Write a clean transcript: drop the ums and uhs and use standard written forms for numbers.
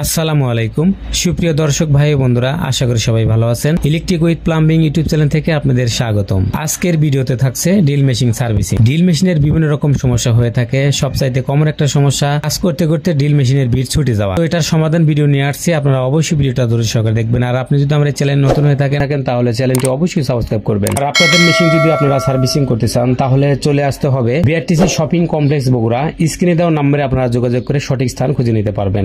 আসসালামু আলাইকুম সুপ্রিয় দর্শক ভাই ও বন্ধুরা, আশা করি সবাই ভালো আছেন। Electric with plumbing YouTube channel থেকে আপনাদের স্বাগতম। আজকের ভিডিওতে থাকছে ড্রিল মেশিন সার্ভিসিং। ড্রিল মেশিনের বিভিন্ন রকম সমস্যা হয়ে থাকে, সবচাইতে কমন একটা সমস্যা কাজ করতে করতে ড্রিল মেশিনের বিট ছুটে যাওয়া। তো এটার সমাধান ভিডিও নিয়ে আসছি, আপনারা অবশ্যই ভিডিওটা ধৈর্য সহকারে দেখবেন। আর আপনি যদি আমার চ্যানেল নতুন হয়ে থাকেন তাহলে চ্যানেলটি অবশ্যই সাবস্ক্রাইব করবেন। আর আপনাদের মেশিন যদি আপনারা সার্ভিসিং করতে চান তাহলে চলে আসতে হবে বিআরটিসি শপিং কমপ্লেক্স বগুড়া। স্ক্রিনে দেওয়া নম্বরে আপনারা যোগাযোগ করে সঠিক স্থান খুঁজে নিতে পারবেন।